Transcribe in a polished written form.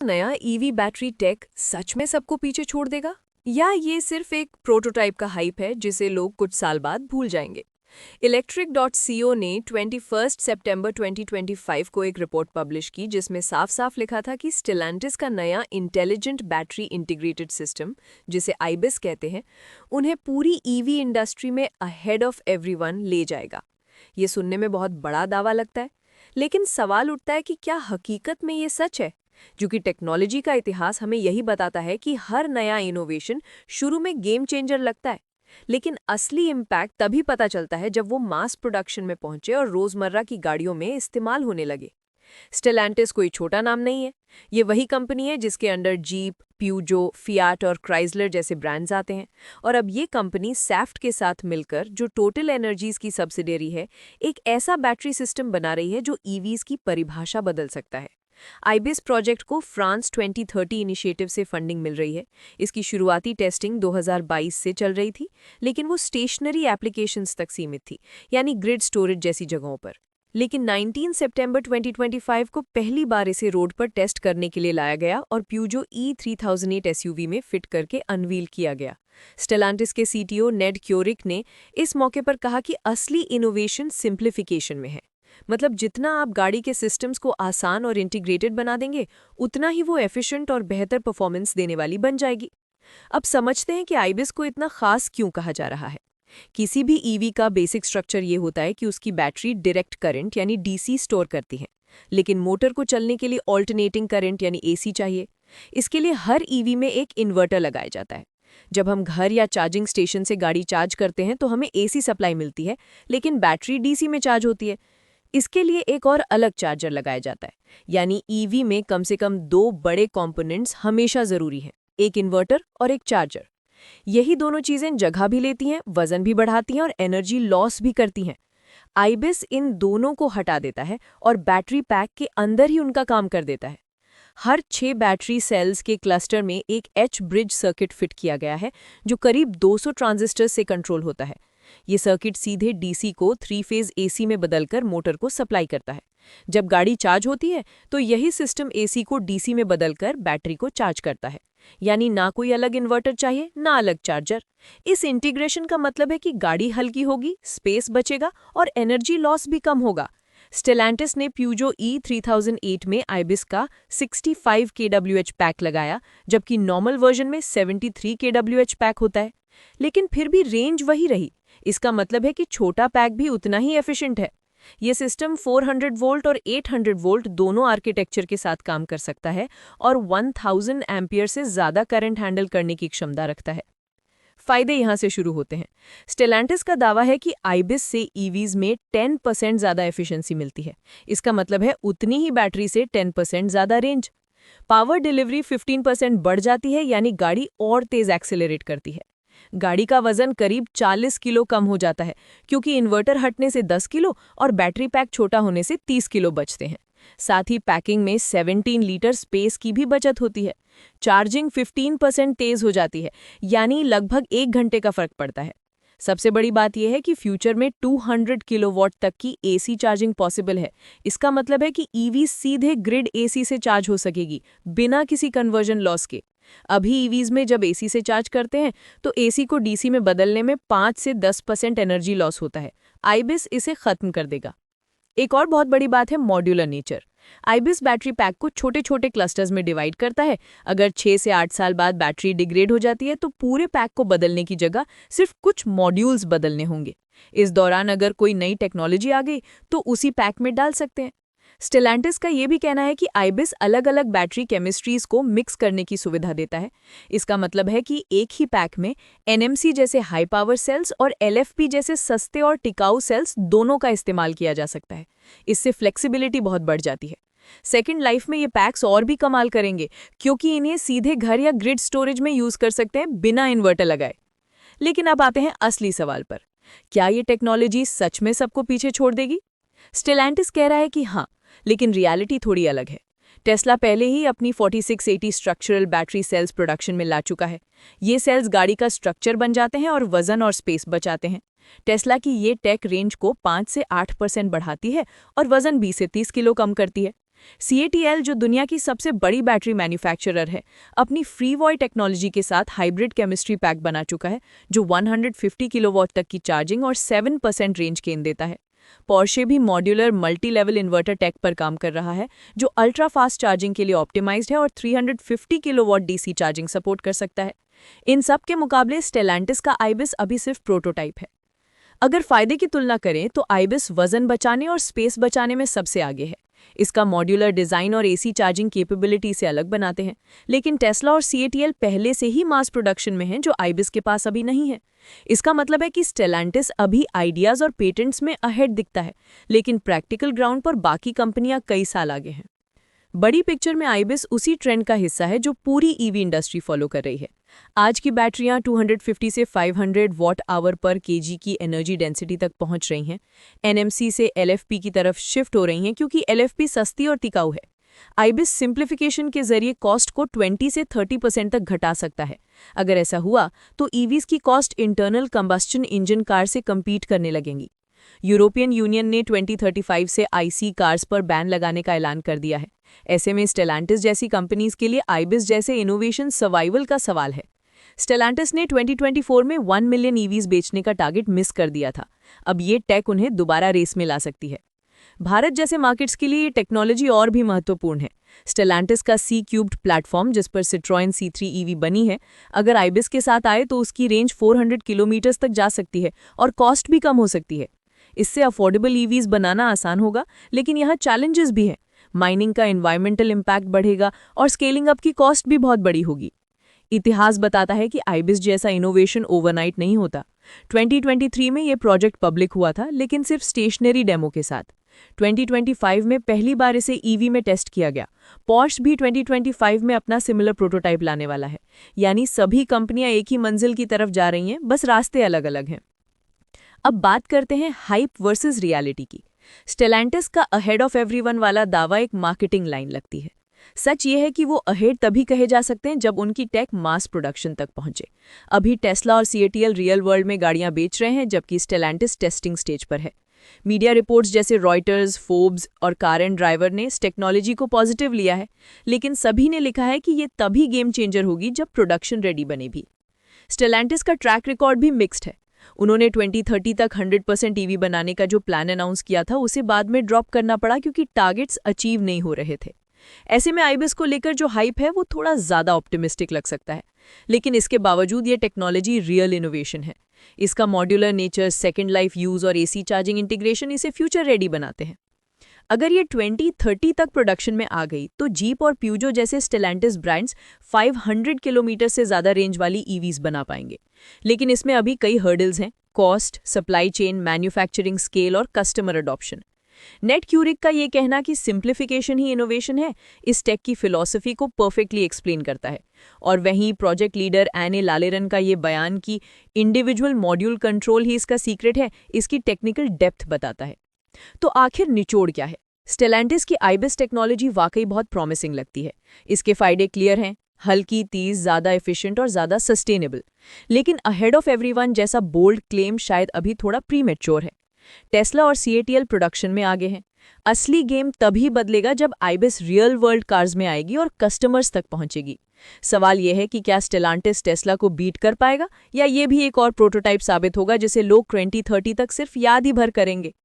नया EV battery take सच में सबको पीछे छोड़ देगा या ये सिर्फ एक प्रोटोटाइप का हाइप है जिसे लोग कुछ साल बाद भूल जाएंगे। इलेक्ट्रिक.co ने 21 सितंबर 2025 को एक रिपोर्ट पब्लिश की जिसमें साफ-साफ लिखा था कि स्टेलांटिस का नया इंटेलिजेंट बैटरी इंटीग्रेटेड सिस्टम, जिसे आईबिस कहते हैं, उन्हें पूरी ईवी इंडस्ट्री में अहेड ऑफ एवरीवन ले जाएगा। ये सुनने में बहुत बड़ा दावा लगता है, लेकिन सवाल उठता है कि क्या हकीकत में ये सच है? क्योंकि टेक्नोलॉजी का इतिहास हमें यही बताता है कि हर नया इनोवेशन शुरू में गेम चेंजर लगता है, लेकिन असली इम्पैक्ट तभी पता चलता है जब वो मास प्रोडक्शन में पहुंचे और रोजमर्रा की गाड़ियों में इस्तेमाल होने लगे। स्टेलांटिस कोई छोटा नाम नहीं है। ये वही कंपनी है जिसके अंडर जीप, प्यूजो, फियाट और क्राइसलर जैसे ब्रांड्स आते हैं। और अब ये कंपनी सैफ्ट के साथ मिलकर, जो टोटल एनर्जीज की सब्सिडियरी है, एक ऐसा बैटरी सिस्टम बना रही है जो ईवीज की परिभाषा बदल सकता है। आईबिस प्रोजेक्ट को फ्रांस 2030 इनिशिएटिव से फंडिंग मिल रही है। इसकी शुरुआती टेस्टिंग 2022 से चल रही थी, लेकिन वो स्टेशनरी एप्लीकेशंस तक सीमित थी, यानी ग्रिड स्टोरेज जैसी जगहों पर। लेकिन 19 सितंबर 2025 को पहली बार इसे रोड पर टेस्ट करने के लिए लाया गया और प्यूजो E3008 एसयूवी में फिट करके अनवील किया गया। स्टेलांटिस के सीटीओ नेड क्योरिक ने इस मौके पर कहा कि असली इनोवेशन सिंप्लीफिकेशन में है। मतलब जितना आप गाड़ी के सिस्टम्स को आसान और इंटीग्रेटेड बना देंगे, उतना ही वो एफिशिएंट और बेहतर परफॉर्मेंस देने वाली बन जाएगी। अब समझते हैं कि आईबिस को इतना खास क्यों कहा जा रहा है। किसी भी ईवी का बेसिक स्ट्रक्चर ये होता है कि उसकी बैटरी डायरेक्ट करंट यानी डीसी स्टोर करती है, लेकिन मोटर को चलने के लिए ऑल्टरनेटिंग करंट यानी एसी चाहिए। इसके लिए हर ईवी में एक इन्वर्टर लगाया जाता है। जब हम घर या चार्जिंग स्टेशन से गाड़ी चार्ज करते हैं तो हमें एसी सप्लाई मिलती है, लेकिन बैटरी डीसी में चार्ज होती है। इसके लिए एक और अलग चार्जर लगाया जाता है, यानी ईवी में कम से कम दो बड़े कंपोनेंट्स हमेशा जरूरी हैं, एक इन्वर्टर और एक चार्जर। यही दोनों चीजें जगह भी लेती हैं, वजन भी बढ़ाती हैं और एनर्जी लॉस भी करती हैं। आईबिस इन दोनों को हटा देता है और बैटरी पैक के अंदर ही उनका काम कर देता है। हर 6 बैटरी सेल्स के क्लस्टर में एक एच ब्रिज सर्किट फिट किया गया है, जो करीब 200 ट्रांजिस्टर्स से कंट्रोल होता है। ये सर्किट सीधे डीसी को 3 फेज एसी में बदलकर मोटर को सप्लाई करता है। जब गाड़ी चार्ज होती है तो यही सिस्टम एसी को डीसी में बदलकर बैटरी को चार्ज करता है। यानी ना कोई अलग इन्वर्टर चाहिए, ना अलग चार्जर। इस इंटीग्रेशन का मतलब है कि गाड़ी हल्की होगी, स्पेस बचेगा और एनर्जी लॉस भी कम होगा। स्टेलांटिस ने प्यूजो E3008 में आईबिस का 65 kWh पैक लगाया, जबकि नॉर्मल वर्जन में 73 kWh पैक होता है। लेकिन फिर भी रेंज वही रही। इसका मतलब है कि छोटा पैक भी उतना ही एफिशिएंट है। ये सिस्टम 400 वोल्ट और 800 वोल्ट दोनों आर्किटेक्चर के साथ काम कर सकता है और 1000 एम्पियर से ज़्यादा करंट हैंडल करने की क्षमता रखता है। फायदे यहाँ से शुरू होते हैं। स्टेलांटिस का दावा है कि आईबिस से ईवीज में 10% ज़्यादा एफिशिएंसी मिलती है। इसका मतलब है उतनी ही बैटरी से 10% ज़्यादा रेंज। पावर डिलीवरी 15% बढ़ जाती है, यानी गाड़ी और तेज़ एक्सेलरेट करती है। गाड़ी का वजन करीब 40 किलो कम हो जाता है, क्योंकि इन्वर्टर हटने से 10 किलो और बैटरी पैक छोटा होने से 30 किलो बचते हैं। साथ ही पैकिंग में 17 लीटर स्पेस की भी बचत होती है। चार्जिंग 15% तेज हो जाती है, यानी लगभग 1 घंटे का फर्क पड़ता है। सबसे बड़ी बात यह है कि फ्यूचर में 200 किलोवाट तक की एसी चार्जिंग पॉसिबल है। इसका मतलब है कि ईवी सीधे ग्रिड एसी से चार्ज हो सकेगी, बिना किसी कन्वर्जन लॉस के। अभी ईवीज में जब एसी से चार्ज करते हैं तो एसी को डीसी में बदलने में 5 से 10% एनर्जी लॉस होता है। आईबिस इसे खत्म कर देगा। एक और बहुत बड़ी बात है modular nature. Ibis battery pack को छोटे छोटे क्लस्टर्स में डिवाइड करता है। अगर 6 से 8 साल बाद बैटरी डिग्रेड हो जाती है तो पूरे पैक को बदलने की जगह सिर्फ कुछ मॉड्यूल्स बदलने होंगे। इस दौरान अगर कोई नई टेक्नोलॉजी आ गई तो उसी पैक में डाल सकते हैं। स्टेलांटिस का ये भी कहना है कि आईबिस अलग अलग बैटरी केमिस्ट्रीज को मिक्स करने की सुविधा देता है। इसका मतलब है कि एक ही पैक में एनएमसी जैसे हाई पावर सेल्स और एलएफपी जैसे सस्ते और टिकाऊ सेल्स दोनों का इस्तेमाल किया जा सकता है। इससे फ्लेक्सिबिलिटी बहुत बढ़ जाती है। सेकेंड लाइफ में ये पैक्स और भी कमाल करेंगे, क्योंकि इन्हें सीधे घर या ग्रिड स्टोरेज में यूज कर सकते हैं बिना इन्वर्टर लगाए। लेकिन अब आते हैं असली सवाल पर। क्या ये टेक्नोलॉजी सच में सबको पीछे छोड़ देगी? स्टेलांटिस कह रहा है कि हाँ, लेकिन रियलिटी थोड़ी अलग है। टेस्ला पहले ही अपनी 4680 स्ट्रक्चरल बैटरी सेल्स प्रोडक्शन में ला चुका है। ये सेल्स गाड़ी का स्ट्रक्चर बन जाते हैं और वजन और स्पेस बचाते हैं। टेस्ला की ये टेक रेंज को 5 से 8% बढ़ाती है और वजन 20 से 30 किलो कम करती है। CATL, जो दुनिया की सबसे बड़ी बैटरी मैन्युफैक्चरर है, अपनी FreeVoy टेक्नोलॉजी के साथ हाइब्रिड केमिस्ट्री पैक बना चुका है, जो 150 किलोवाट तक की चार्जिंग और 7% रेंज गेन देता है। पोर्शे भी modular multi level inverter tech पर काम कर रहा है, जो अल्ट्रा फास्ट चार्जिंग के लिए ऑप्टिमाइज्ड है और 350 किलोवाट DC चार्जिंग सपोर्ट कर सकता है। इन सब के मुकाबले स्टेलांटिस का आइबिस अभी सिर्फ प्रोटोटाइप है। अगर फायदे की तुलना करें तो आइबिस वजन बचाने और स्पेस बचाने में सबसे आगे है। इसका मॉड्यूलर डिजाइन और AC चार्जिंग कैपेबिलिटी से अलग बनाते हैं, लेकिन टेस्ला और CATL पहले से ही मास प्रोडक्शन में हैं, जो आइबिस के पास अभी नहीं है। इसका मतलब है कि स्टेलांटिस अभी आइडियाज और पेटेंट्स में अहेड दिखता है, लेकिन प्रैक्टिकल ग्राउंड पर बाकी कंपनियां कई साल आगे हैं। बड़ी पिक्चर में आइबिस उसी ट्रेंड का हिस्सा है जो पूरी EV इंडस्ट्री फॉलो कर रही है। आज की बैटरियां 250 से 500 वॉट आवर पर केजी की एनर्जी डेंसिटी तक पहुंच रही हैं। NMC से LFP की तरफ शिफ्ट हो रही हैं, क्योंकि LFP सस्ती और टिकाऊ है। आइबिस सिंप्लीफिकेशन के जरिए कॉस्ट को 20 से 30% तक घटा सकता है। अगर ऐसा हुआ तो EVs की cost internal combustion engine car से कम्पीट करने लगेंगी। यूरोपियन यूनियन ने 2035 से IC कार्स पर बैन लगाने का ऐलान कर दिया है। ऐसे में स्टेलांटिस जैसी कंपनीज के लिए आइबिस जैसे इनोवेशन सर्वाइवल का सवाल है। स्टेलांटिस ने 2024 में 1 मिलियन EVs बेचने का टारगेट मिस कर दिया था। अब ये टेक उन्हें दोबारा रेस में ला सकती है। भारत जैसे मार्केट्स के लिए ये टेक्नोलॉजी और भी महत्वपूर्ण है। स्टेलांटिस का C³ प्लेटफॉर्म, जिस पर सिट्रोएन C3 EV बनी है, अगर आइबिस के साथ आए तो उसकी रेंज 400 किलोमीटर तक जा सकती है और कॉस्ट भी कम हो सकती है। इससे अफोर्डेबल EVs बनाना आसान होगा, लेकिन यहाँ चैलेंजेस भी हैं। माइनिंग का एनवायरमेंटल इम्पैक्ट बढ़ेगा और स्केलिंग अप की कॉस्ट भी बहुत बड़ी होगी। इतिहास बताता है कि आइबिस जैसा इनोवेशन ओवरनाइट नहीं होता। 2023 में ये प्रोजेक्ट पब्लिक हुआ था, लेकिन सिर्फ स्टेशनरी डेमो के साथ। 2025 में पहली बार इसे EV में टेस्ट किया गया। पोर्श भी 2025 में अपना सिमिलर प्रोटोटाइप लाने वाला है। यानी सभी कंपनियां एक ही मंजिल की तरफ जा रही हैं, बस रास्ते अलग अलग हैं। अब बात करते हैं हाइप वर्सेस रियलिटी की। स्टेलांटिस का अहेड ऑफ एवरीवन वाला दावा एक मार्केटिंग लाइन लगती है। सच ये है कि वो अहेड तभी कहे जा सकते हैं जब उनकी टेक मास प्रोडक्शन तक पहुंचे। अभी टेस्ला और CATL रियल वर्ल्ड में गाड़ियां बेच रहे हैं, जबकि स्टेलांटिस टेस्टिंग स्टेज पर है। मीडिया रिपोर्ट्स जैसे रॉयटर्स, फोर्ब्स और कार एंड ड्राइवर ने इस टेक्नोलॉजी को पॉजिटिव लिया है, लेकिन सभी ने लिखा है कि ये तभी गेम चेंजर होगी जब प्रोडक्शन रेडी बने भी। स्टेलांटिस का ट्रैक रिकॉर्ड भी मिक्स्ड है। उन्होंने 2030 तक 100% EV बनाने का जो प्लान अनाउंस किया था, उसे बाद में ड्रॉप करना पड़ा क्योंकि टारगेट्स अचीव नहीं हो रहे थे। ऐसे में आइबिस को लेकर जो हाइप है वो थोड़ा ज़्यादा ऑप्टिमिस्टिक लग सकता है, लेकिन इसके बावजूद ये टेक्नोलॉजी रियल इनोवेशन है। इसका modular nature, second life use और AC चार्जिंग इंटीग्रेशन इसे फ्यूचर रेडी बनाते हैं। अगर ये 2030 तक प्रोडक्शन में आ गई तो जीप और प्यूजो जैसे स्टेलांटिस ब्रांड्स 500 किलोमीटर से ज़्यादा रेंज वाली EVs बना पाएंगे। लेकिन इसमें अभी कई हर्डल्स हैं: cost, supply chain, manufacturing scale और कस्टमर अडॉप्शन। नेट क्यूरिक का ये कहना कि सिंप्लीफिकेशन ही इनोवेशन है, इस टेक की फिलॉसफी को परफेक्टली एक्सप्लेन करता है। और वहीं प्रोजेक्ट लीडर एने लालेरन का ये बयान कि इंडिविजुअल मॉड्यूल कंट्रोल ही इसका सीक्रेट है, इसकी टेक्निकल डेप्थ बताता है। तो आखिर निचोड़ क्या है? स्टेलांटिस की आइबिस टेक्नोलॉजी वाकई बहुत प्रॉमिसिंग लगती है। इसके फायदे क्लियर हैं: हल्की, तेज, ज़्यादा एफिशिएंट और ज़्यादा सस्टेनेबल। लेकिन अहेड ऑफ एवरीवन जैसा बोल्ड क्लेम शायद अभी थोड़ा प्रीमेच्योर है। टेस्ला और CATL प्रोडक्शन में आगे हैं। असली गेम तभी बदलेगा जब आइबिस रियल वर्ल्ड कार्स में आएगी और कस्टमर्स तक पहुंचेगी। सवाल यह है कि क्या स्टेलांटिस टेस्ला को बीट कर पाएगा, या ये भी एक और प्रोटोटाइप साबित होगा जिसे लोग 2030 तक सिर्फ याद ही भर करेंगे।